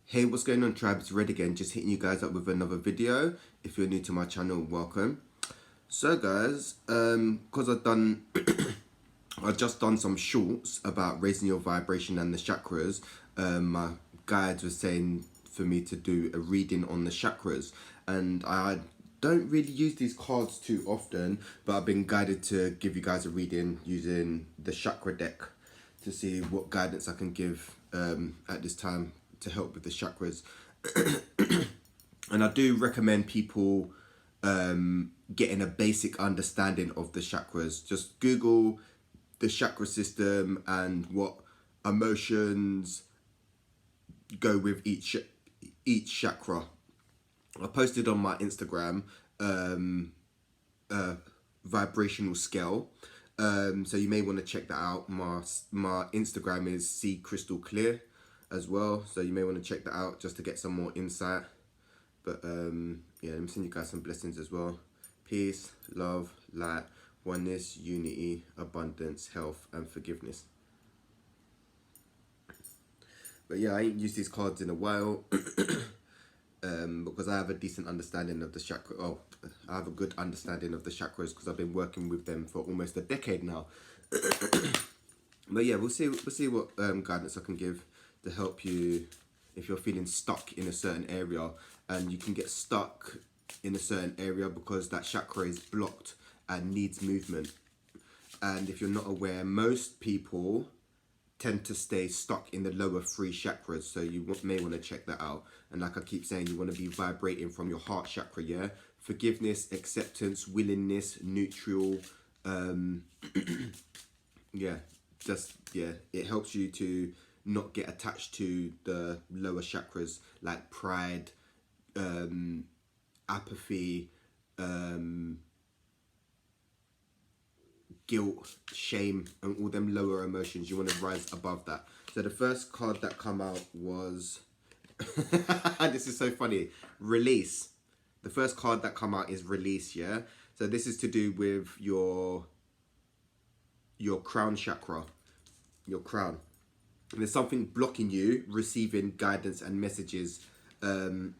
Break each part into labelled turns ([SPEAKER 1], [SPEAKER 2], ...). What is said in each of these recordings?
[SPEAKER 1] Hey, what's going on, tribe? It's Red again, just hitting you guys up with another video. If you're new to my channel, welcome. So guys, because I've just done some shorts about raising your vibration and the chakras. My guides were saying for me to do a reading on the chakras, and I don't really use these cards too often, but I've been guided to give you guys a reading using the chakra deck to see what guidance I can give at this time to help with the chakras. And I do recommend people getting a basic understanding of the chakras. Just Google the chakra system and what emotions go with each chakra. I posted on my Instagram a vibrational scale, so you may want to check that out. My Instagram is Sea Crystal Clear as well, so you may want to check that out just to get some more insight. But yeah, let me send you guys some blessings as well. Peace, love, light, oneness, unity, abundance, health, and forgiveness. But yeah, I ain't used these cards in a while because I have a decent understanding of the chakra. Oh, I have a good understanding of the chakras because I've been working with them for almost a decade now. But yeah, we'll see what guidance I can give to help you if you're feeling stuck in a certain area. And you can get stuck in a certain area because that chakra is blocked and needs movement. And if you're not aware, most people tend to stay stuck in the lower three chakras, so you may want to check that out. And like I keep saying, you want to be vibrating from your heart chakra, yeah? Forgiveness, acceptance, willingness, neutral, yeah, it helps you to not get attached to the lower chakras like pride, apathy, guilt, shame, and all them lower emotions. You want to rise above that. So the first card that come out was this is so funny, release. The first card that come out is release, yeah? So this is to do with your crown chakra, your crown. And there's something blocking you receiving guidance and messages, and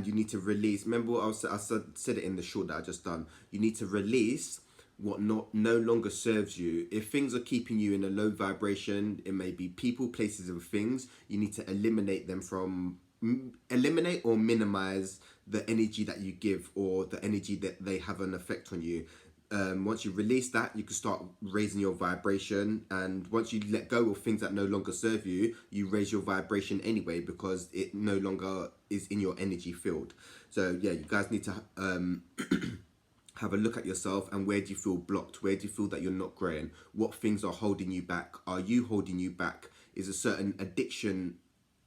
[SPEAKER 1] you need to release. Remember what I said it in the short that I just done. You need to release what no longer serves you. If things are keeping you in a low vibration, it may be people, places, and things. You need to eliminate them eliminate or minimize the energy that you give or the energy that they have an effect on you. Once you release that, you can start raising your vibration. And once you let go of things that no longer serve you, you raise your vibration anyway because it no longer is in your energy field. So yeah, you guys need to have a look at yourself and where do you feel blocked? Where do you feel that you're not growing? What things are holding you back? Are you holding you back? Is a certain addiction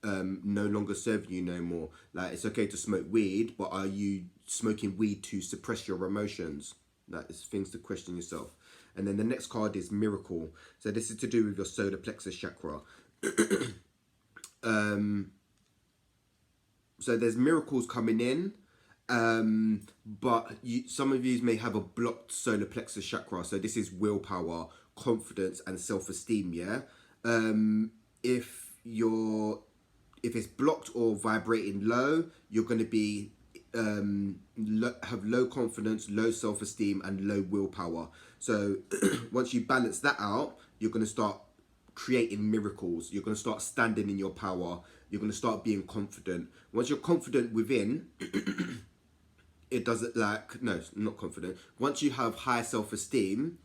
[SPEAKER 1] no longer serving you no more? Like, it's okay to smoke weed, but are you smoking weed to suppress your emotions? That is things to question yourself. And then the next card is miracle. So this is to do with your solar plexus chakra. So there's miracles coming in, but some of you may have a blocked solar plexus chakra. So this is willpower, confidence, and self-esteem, yeah? If it's blocked or vibrating low, you're going to be have low confidence, low self-esteem, and low willpower. So once you balance that out, you're going to start creating miracles. You're going to start standing in your power. You're going to start being confident. Once you're confident within, it doesn't not confident. Once you have high self-esteem,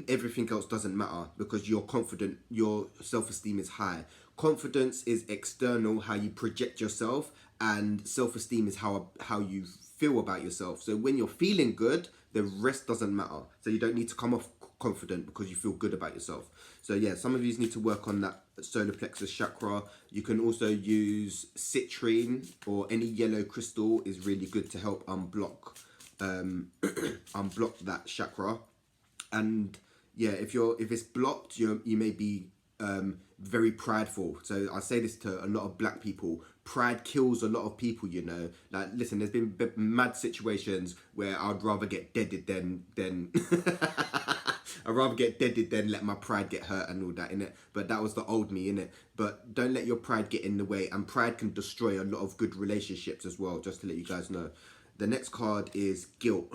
[SPEAKER 1] everything else doesn't matter because you're confident, your self-esteem is high. Confidence is external, how you project yourself, and self-esteem is how you feel about yourself. So when you're feeling good, the rest doesn't matter. So you don't need to come off confident because you feel good about yourself. So yeah, some of you need to work on that solar plexus chakra. You can also use citrine or any yellow crystal is really good to help unblock unblock that chakra. And yeah, if it's blocked, you may be very prideful. So I say this to a lot of black people. Pride kills a lot of people, you know. Like, listen, there's been mad situations where I'd rather get deaded than I'd rather get deaded than let my pride get hurt and all that, innit? But that was the old me, innit? But don't let your pride get in the way. And pride can destroy a lot of good relationships as well, just to let you guys know. The next card is guilt.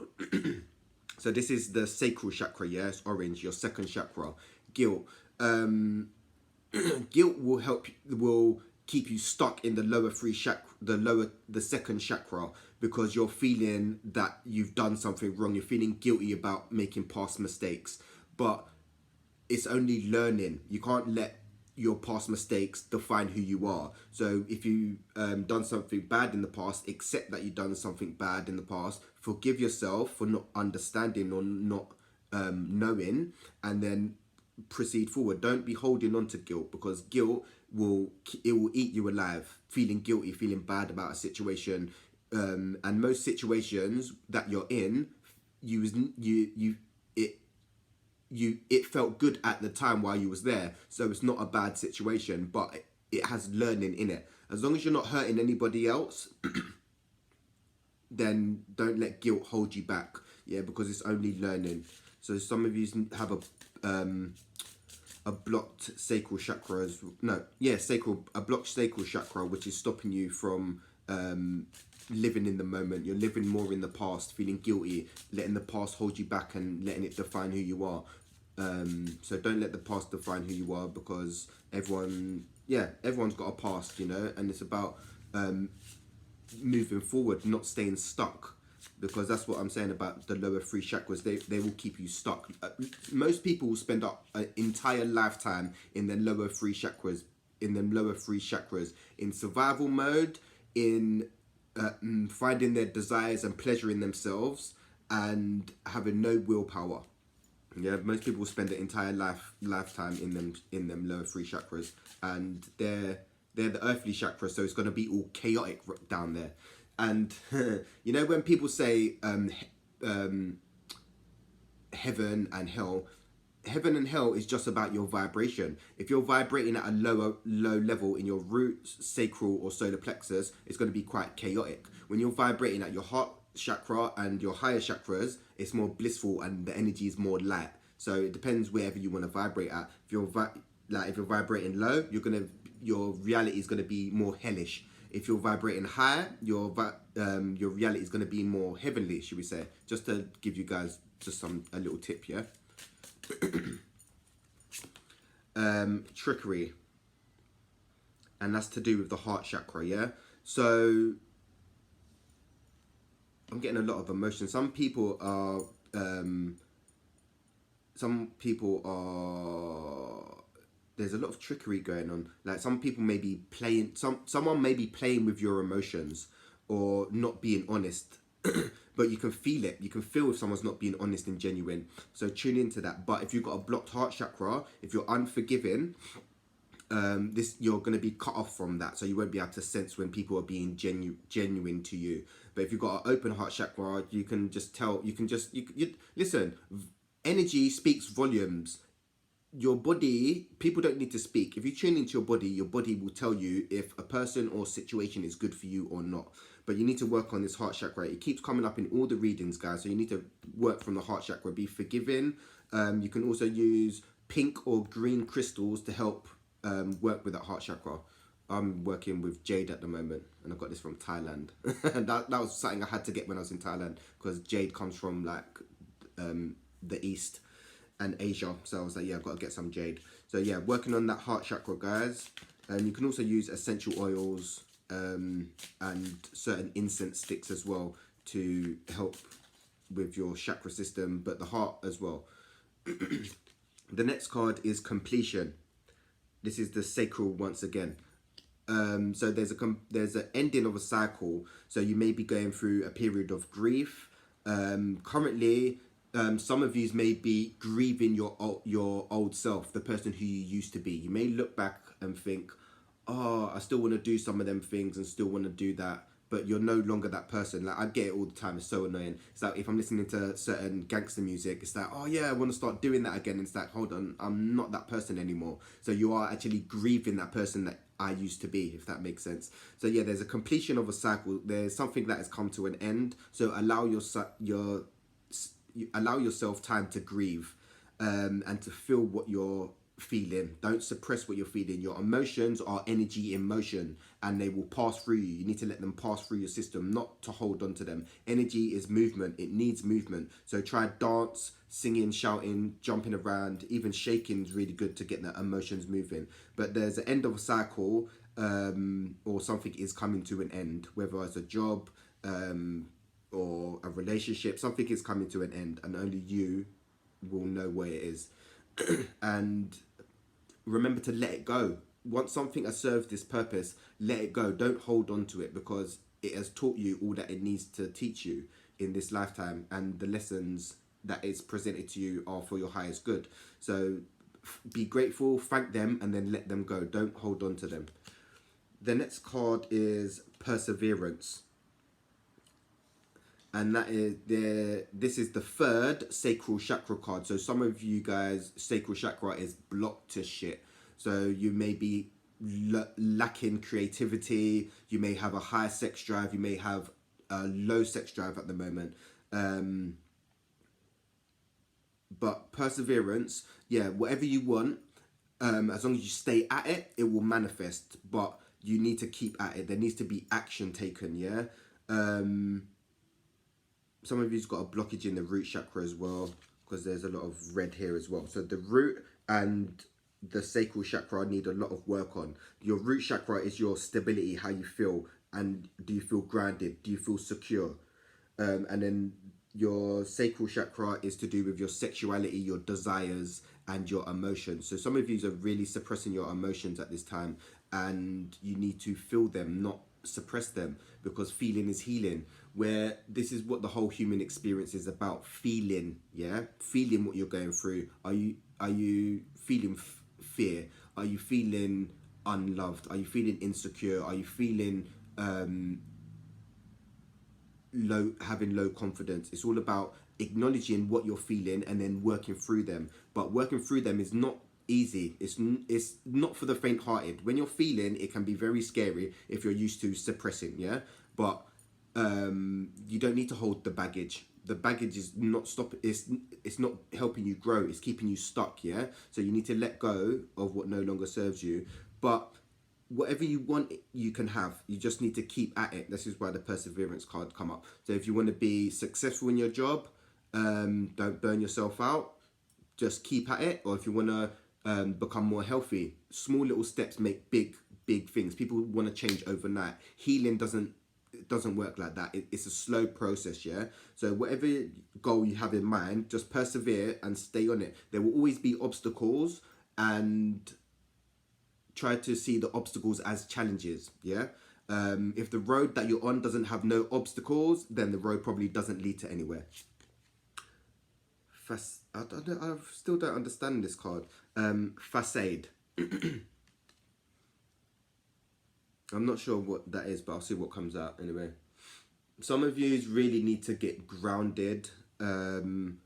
[SPEAKER 1] So this is the sacral chakra, yeah? It's orange, your second chakra. Guilt. Guilt will keep you stuck in the lower three chakra, the second chakra, because you're feeling that you've done something wrong. You're feeling guilty about making past mistakes, but it's only learning. You can't let your past mistakes define who you are. So if you done something bad in the past, accept that you've done something bad in the past. Forgive yourself for not understanding or not knowing, and then proceed forward. Don't be holding on to guilt, because guilt will eat you alive. Feeling guilty, feeling bad about a situation, and most situations that you're in, it felt good at the time while you was there, so it's not a bad situation, but it has learning in it. As long as you're not hurting anybody else, then don't let guilt hold you back, yeah, because it's only learning. So some of you have a blocked sacral chakra, a blocked sacral chakra, which is stopping you from living in the moment. You're living more in the past, feeling guilty, letting the past hold you back and letting it define who you are. So don't let the past define who you are, because everyone's got a past, you know, and it's about moving forward, not staying stuck. Because that's what I'm saying about the lower three chakras. They will keep you stuck. Most people will spend an entire lifetime in their lower three chakras, in survival mode, in finding their desires and pleasure in themselves, and having no willpower. Yeah, most people will spend their entire lifetime in them lower three chakras, and they're the earthly chakras, so it's going to be all chaotic down there. And you know, when people say heaven and hell, heaven and hell is just about your vibration. If you're vibrating at a low level in your roots, sacral or solar plexus, it's going to be quite chaotic. When you're vibrating at your heart chakra and your higher chakras, it's more blissful and the energy is more light. So it depends wherever you want to vibrate at. If you're vibrating low, your reality is going to be more hellish. If you're vibrating higher, your reality is going to be more heavenly, should we say? Just to give you guys just a little tip, yeah. Trickery, and that's to do with the heart chakra, yeah. So I'm getting a lot of emotion. Some people are there's a lot of trickery going on. Like some people may be playing, someone may be playing with your emotions or not being honest. But you can feel it. You can feel if someone's not being honest and genuine. So tune into that. But if you've got a blocked heart chakra, if you're unforgiving, you're going to be cut off from that. So you won't be able to sense when people are being genuine to you. But if you've got an open heart chakra, you can just tell. Listen. Energy speaks volumes. Your body, people don't need to speak. If you tune into your body will tell you if a person or situation is good for you or not. But you need to work on this heart chakra. It keeps coming up in all the readings, guys. So you need to work from the heart chakra. Be forgiving. You can also use pink or green crystals to help work with that heart chakra. I'm working with jade at the moment, and I got this from Thailand. that was something I had to get when I was in Thailand, because jade comes from like the East and Asia, so I was like, yeah, I've got to get some jade. So yeah, working on that heart chakra, guys. You can also use essential oils and certain incense sticks as well to help with your chakra system, but the heart as well. The next card is completion. This is the sacral once again. So there's an ending of a cycle. So you may be going through a period of grief. Currently, some of you may be grieving your old self, the person who you used to be. You may look back and think, oh, I still want to do some of them things and still want to do that, but you're no longer that person. Like, I get it all the time. It's so annoying. It's like if I'm listening to certain gangster music, it's like, oh yeah, I want to start doing that again. It's like, hold on, I'm not that person anymore. So you are actually grieving that person that I used to be, if that makes sense. So yeah, there's a completion of a cycle. There's something that has come to an end. So allow yourself time to grieve. and to feel what you're feeling. Don't suppress what you're feeling. Your emotions are energy in motion, and they will pass through you. You need to let them pass through your system, not to hold on to them. Energy is movement. It needs movement. So try dance, singing, shouting, jumping around. Even shaking is really good to get the emotions moving. But there's an end of a cycle, or something is coming to an end, whether it's a job, or a relationship. Something is coming to an end, and only you will know where it is. And remember to let it go. Once something has served this purpose, let it go. Don't hold on to it, because it has taught you all that it needs to teach you in this lifetime, and the lessons that it's presented to you are for your highest good. So be grateful, thank them, and then let them go. Don't hold on to them. The next card is perseverance. And that is this is the third sacral chakra card. So some of you guys, sacral chakra is blocked to shit. So you may be lacking creativity. You may have a high sex drive. You may have a low sex drive at the moment. But perseverance, yeah, whatever you want, as long as you stay at it, it will manifest. But you need to keep at it. There needs to be action taken, yeah? Some of you's got a blockage in the root chakra as well, because there's a lot of red here as well. So the root and the sacral chakra need a lot of work on. Your root chakra is your stability, how you feel, and do you feel grounded? Do you feel secure? And then your sacral chakra is to do with your sexuality, your desires, and your emotions. So some of you are really suppressing your emotions at this time, and you need to feel them, not suppress them, because feeling is healing. Where this is what the whole human experience is about: feeling, yeah, feeling what you're going through. Are you feeling fear? Are you feeling unloved? Are you feeling insecure? Are you feeling having low confidence? It's all about acknowledging what you're feeling and then working through them. But working through them is not easy. It's not for the faint-hearted. When you're feeling, it can be very scary if you're used to suppressing, yeah. But you don't need to hold the baggage. The baggage is not it's not helping you grow. It's keeping you stuck, yeah. So you need to let go of what no longer serves you. But whatever you want, you can have. You just need to keep at it. This is why the perseverance card come up. So if you want to be successful in your job, don't burn yourself out. Just keep at it. Or if you want to become more healthy, small little steps make big things. People want to change overnight. Healing doesn't work like that. It's a slow process, yeah. So whatever goal you have in mind, just persevere and stay on it. There will always be obstacles, and try to see the obstacles as challenges, yeah. If the road that you're on doesn't have no obstacles, then the road probably doesn't lead to anywhere. I still don't understand this card. Facade. I'm not sure what that is, but I'll see what comes out anyway. Some of you really need to get grounded. Some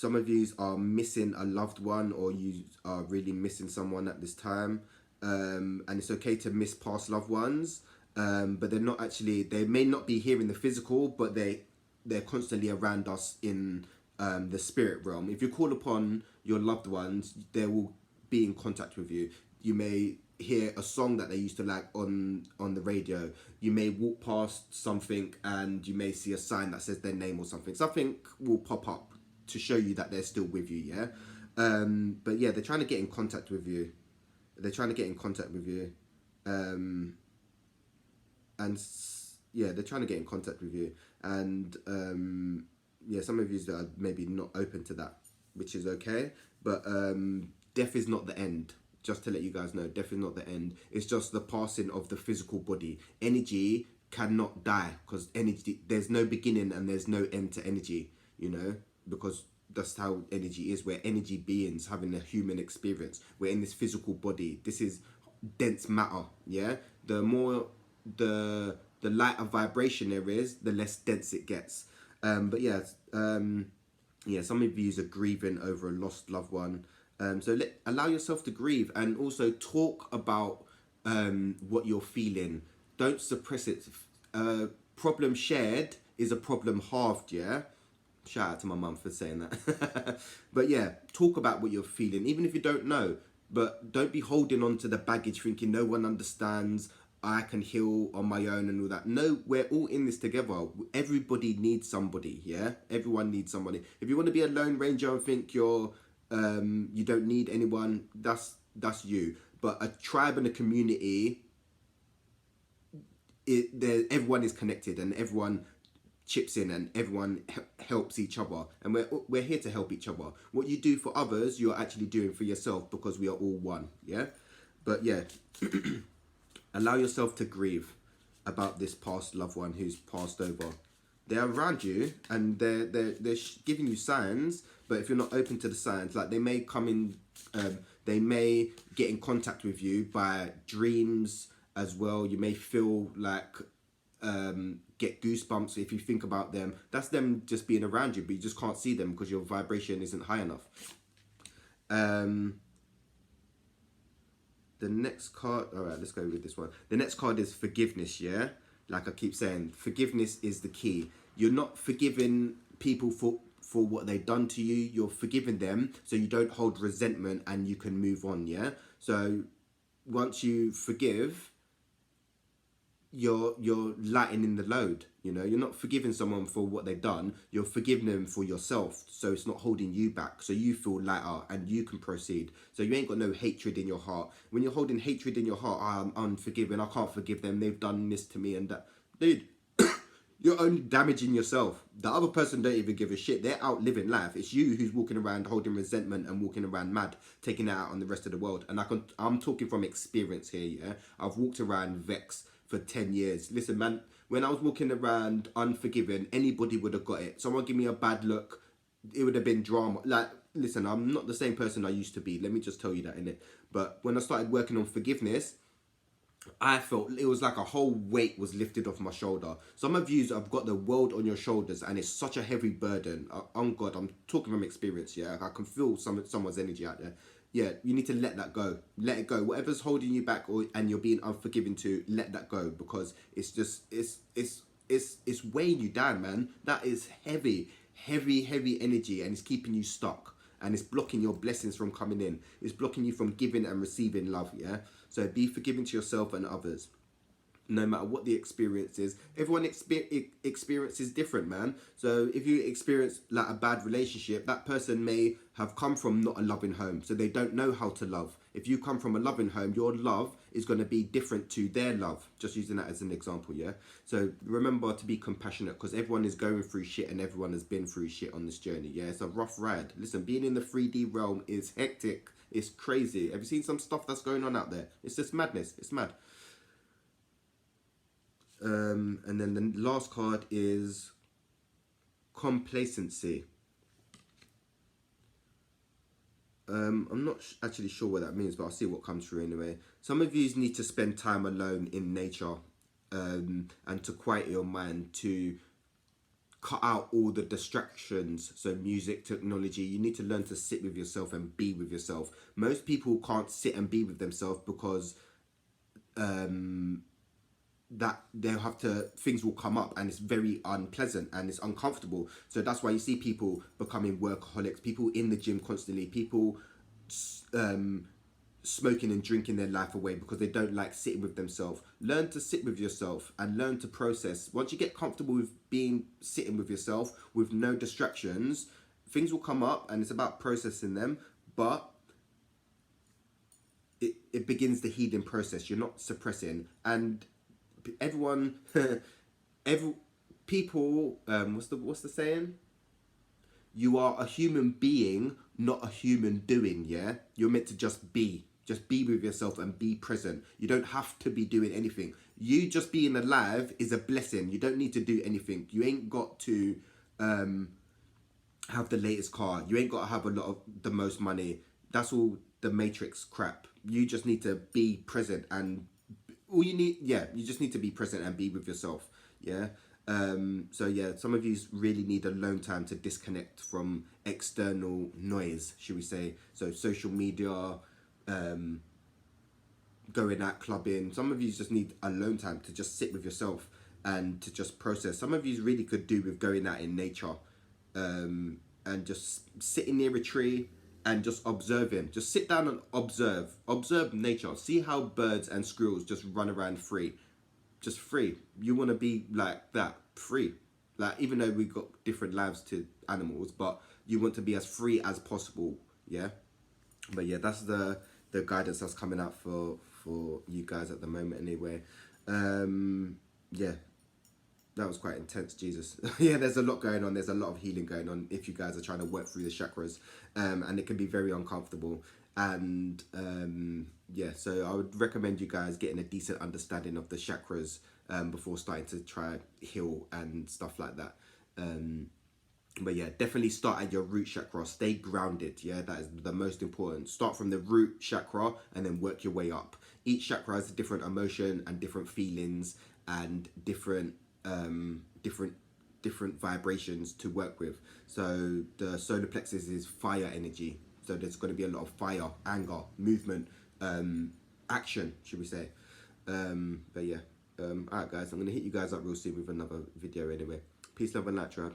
[SPEAKER 1] of you are missing a loved one, or you are really missing someone at this time. And it's okay to miss past loved ones, but they're not actually, they may not be here in the physical, but they're constantly around us in the spirit realm. If you call upon your loved ones, they will be in contact with you. You may hear a song that they used to like on the radio. You may walk past something and you may see a sign that says their name or something. Something will pop up to show you that they're still with you, yeah. But yeah, they're trying to get in contact with you. And yeah, they're trying to get in contact with you. And yeah, some of you are maybe not open to that, which is okay. But death is not the end. Just to let you guys know, death is not the end. It's just the passing of the physical body. Energy cannot die, because energy, there's no beginning and there's no end to energy, you know, because that's how energy is. We're energy beings having a human experience. We're in this physical body. This is dense matter, yeah? The more the lighter vibration there is, the less dense it gets. But yeah, yeah, some of you are grieving over a lost loved one. So allow yourself to grieve, and also talk about what you're feeling. Don't suppress it. Problem shared is a problem halved, yeah? Shout out to my mum for saying that. But yeah, talk about what you're feeling, even if you don't know. But don't be holding on to the baggage thinking no one understands, I can heal on my own and all that. No, we're all in this together. Everybody needs somebody, yeah? Everyone needs somebody. If you want to be a lone ranger and think you don't need anyone, that's you. But a tribe and a community, everyone is connected and everyone chips in and everyone helps each other, and we're here to help each other. What you do for others, you're actually doing for yourself, because we are all one. Yeah, but yeah, allow yourself to grieve about this past loved one who's passed over. They're around you and they're giving you signs, but if you're not open to the signs, like they may come in, they may get in contact with you by dreams as well. You may feel like get goosebumps if you think about them. That's them just being around you, but you just can't see them because your vibration isn't high enough. The next card, all right, let's go with this one. The next card is forgiveness, yeah? Like I keep saying, forgiveness is the key. You're not forgiving people for what they've done to you. You're forgiving them so you don't hold resentment and you can move on, yeah? So once you forgive, you're lightening the load. You know, you're not forgiving someone for what they've done, you're forgiving them for yourself, so it's not holding you back, so you feel lighter and you can proceed. So you ain't got no hatred in your heart. When you're holding hatred in your heart, I'm unforgiving, I can't forgive them, they've done this to me and that, dude, you're only damaging yourself. The other person don't even give a shit. They're out living life. It's you who's walking around holding resentment and walking around mad, taking it out on the rest of the world. And I'm talking from experience here, yeah? I've walked around vexed for 10 years. Listen, man, when I was walking around unforgiving, anybody would have got it. Someone give me a bad look, it would have been drama. Like, listen, I'm not the same person I used to be. Let me just tell you that, innit? But when I started working on forgiveness, I felt it was like a whole weight was lifted off my shoulder. Some of you have got the world on your shoulders and it's such a heavy burden. On God, I'm talking from experience, yeah? I can feel someone's energy out there. Yeah, you need to let that go. Let it go. Whatever's holding you back and you're being unforgiving to, let that go, because it's just, it's weighing you down, man. That is heavy energy, and it's keeping you stuck. And it's blocking your blessings from coming in. It's blocking you from giving and receiving love, yeah? So be forgiving to yourself and others. No matter what the experience is, everyone experiences different, man. So if you experience like a bad relationship, that person may have come from not a loving home, so they don't know how to love. If you come from a loving home, your love is going to be different to their love. Just using that as an example, yeah? So remember to be compassionate, because everyone is going through shit and everyone has been through shit on this journey, yeah? It's a rough ride. Listen, being in the 3D realm is hectic. It's crazy. Have you seen some stuff that's going on out there? It's just madness. It's mad. And then the last card is complacency. I'm not actually sure what that means, but I'll see what comes through anyway. Some of you need to spend time alone in nature, and to quiet your mind, to cut out all the distractions. So music, technology, you need to learn to sit with yourself and be with yourself. Most people can't sit and be with themselves because that they'll have to, things will come up and it's very unpleasant and it's uncomfortable. So that's why you see people becoming workaholics, people in the gym constantly, people smoking and drinking their life away because they don't like sitting with themselves. Learn to sit with yourself and learn to process. Once you get comfortable with sitting with yourself with no distractions, things will come up and it's about processing them, but it begins the healing process. You're not suppressing. And everyone people, what's the saying, you are a human being, not a human doing, yeah? You're meant to just be with yourself and be present. You don't have to be doing anything. You just being alive is a blessing. You don't need to do anything. You ain't got to have the latest car. You ain't got to have a lot of the most money. That's all the matrix crap. You just need to be present, and all you need, yeah, you just need to be present and be with yourself, yeah? So yeah, some of you really need alone time to disconnect from external noise, should we say. So social media, going out clubbing. Some of you just need alone time to just sit with yourself and to just process. Some of you really could do with going out in nature. and just sitting near a tree and just observing. Just sit down and observe nature. See how birds and squirrels just run around free, just free. You want to be like that, free. Like, even though we've got different lives to animals, but you want to be as free as possible. Yeah. But yeah, that's the guidance that's coming out for you guys at the moment anyway. Yeah, that was quite intense, Jesus. Yeah, there's a lot going on. There's a lot of healing going on if you guys are trying to work through the chakras. And it can be very uncomfortable. And yeah, so I would recommend you guys getting a decent understanding of the chakras before starting to try heal and stuff like that. But yeah, definitely start at your root chakra. Stay grounded. Yeah, that is the most important. Start from the root chakra and then work your way up. Each chakra has a different emotion and different feelings and different vibrations to work with. So the solar plexus is fire energy. So there's going to be a lot of fire, anger, movement, action, should we say? But yeah, alright guys, I'm going to hit you guys up real soon with another video anyway. Peace, love and light, tribe.